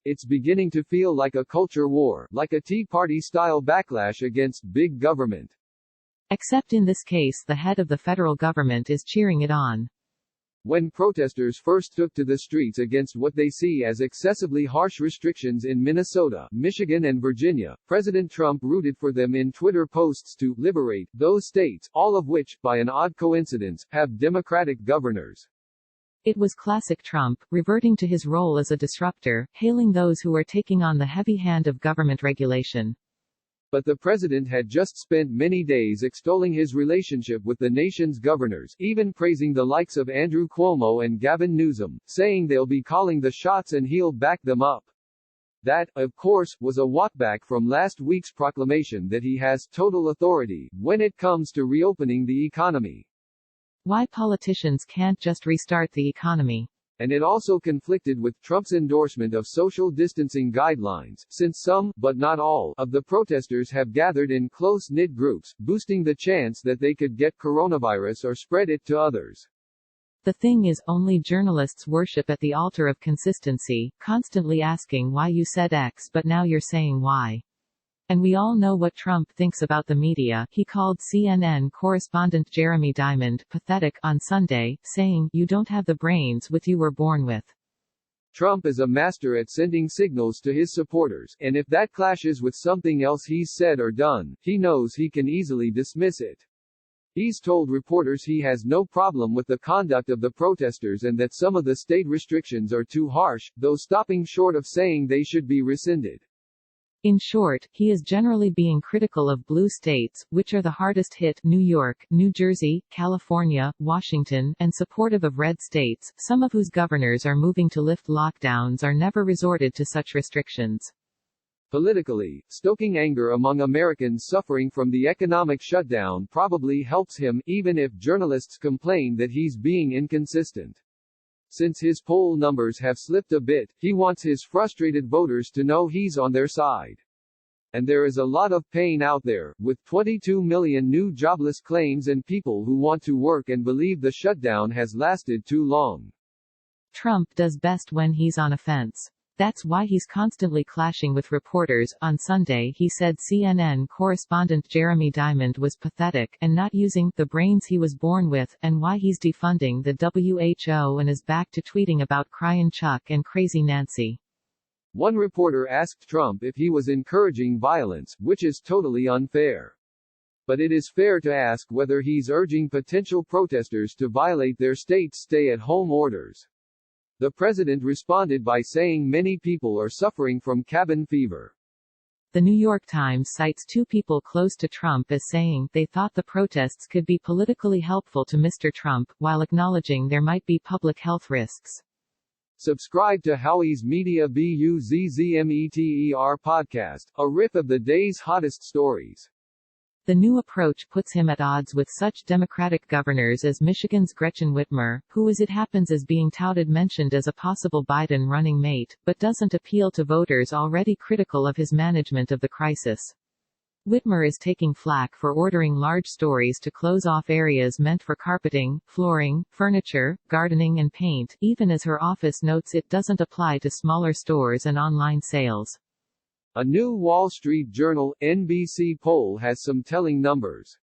It's beginning to feel like a culture war, like a Tea Party-style backlash against big government. Except in this case the head of the federal government is cheering it on. When protesters first took to the streets against what they see as excessively harsh restrictions in Minnesota, Michigan and Virginia, President Trump rooted for them in Twitter posts to liberate those states, all of which, by an odd coincidence, have Democratic governors. It was classic Trump, reverting to his role as a disruptor, hailing those who are taking on the heavy hand of government regulation. But the president had just spent many days extolling his relationship with the nation's governors, even praising the likes of Andrew Cuomo and Gavin Newsom, saying they'll be calling the shots and he'll back them up. That, of course, was a walkback from last week's proclamation that he has total authority when it comes to reopening the economy. Why politicians can't just restart the economy. And it also conflicted with Trump's endorsement of social distancing guidelines, since some, but not all, of the protesters have gathered in close-knit groups, boosting the chance that they could get coronavirus or spread it to others. The thing is, only journalists worship at the altar of consistency, constantly asking why you said X but now you're saying Y. And we all know what Trump thinks about the media. He called CNN correspondent Jeremy Diamond pathetic on Sunday, saying, "You don't have the brains with you were born with." Trump is a master at sending signals to his supporters, and if that clashes with something else he's said or done, he knows he can easily dismiss it. He's told reporters he has no problem with the conduct of the protesters and that some of the state restrictions are too harsh, though stopping short of saying they should be rescinded. In short, he is generally being critical of blue states, which are the hardest hit, New York, New Jersey, California, Washington, and supportive of red states, some of whose governors are moving to lift lockdowns or never resorted to such restrictions. Politically, stoking anger among Americans suffering from the economic shutdown probably helps him, even if journalists complain that he's being inconsistent. Since his poll numbers have slipped a bit, he wants his frustrated voters to know he's on their side. And there is a lot of pain out there, with 22 million new jobless claims and people who want to work and believe the shutdown has lasted too long. Trump does best when he's on offense. That's why he's constantly clashing with reporters. On Sunday he said CNN correspondent Jeremy Diamond was pathetic, and not using the brains he was born with, and why he's defunding the WHO and is back to tweeting about Cryin' Chuck and Crazy Nancy. One reporter asked Trump if he was encouraging violence, which is totally unfair. But it is fair to ask whether he's urging potential protesters to violate their state's stay-at-home orders. The president responded by saying many people are suffering from cabin fever. The New York Times cites two people close to Trump as saying they thought the protests could be politically helpful to Mr. Trump, while acknowledging there might be public health risks. Subscribe to Howie's Media Buzzmeter podcast, a riff of the day's hottest stories. The new approach puts him at odds with such Democratic governors as Michigan's Gretchen Whitmer, who as it happens is being mentioned as a possible Biden running mate, but doesn't appeal to voters already critical of his management of the crisis. Whitmer is taking flack for ordering large stores to close off areas meant for carpeting, flooring, furniture, gardening and paint, even as her office notes it doesn't apply to smaller stores and online sales. A new Wall Street Journal, NBC poll has some telling numbers.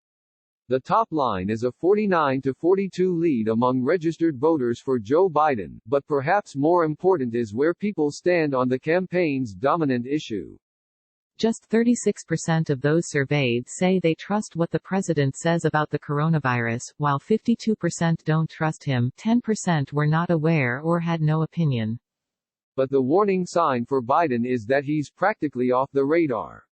The top line is a 49-42 lead among registered voters for Joe Biden, but perhaps more important is where people stand on the campaign's dominant issue. Just 36% of those surveyed say they trust what the president says about the coronavirus, while 52% don't trust him, 10% were not aware or had no opinion. But the warning sign for Biden is that he's practically off the radar.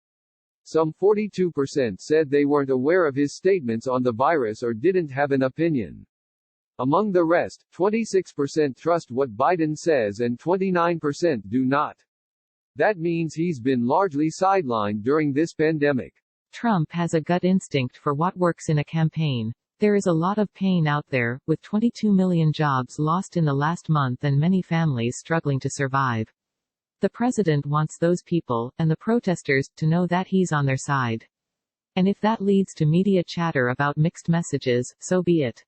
Some 42% said they weren't aware of his statements on the virus or didn't have an opinion. Among the rest, 26% trust what Biden says and 29% do not. That means he's been largely sidelined during this pandemic. Trump has a gut instinct for what works in a campaign. There is a lot of pain out there, with 22 million jobs lost in the last month and many families struggling to survive. The president wants those people, and the protesters, to know that he's on their side. And if that leads to media chatter about mixed messages, so be it.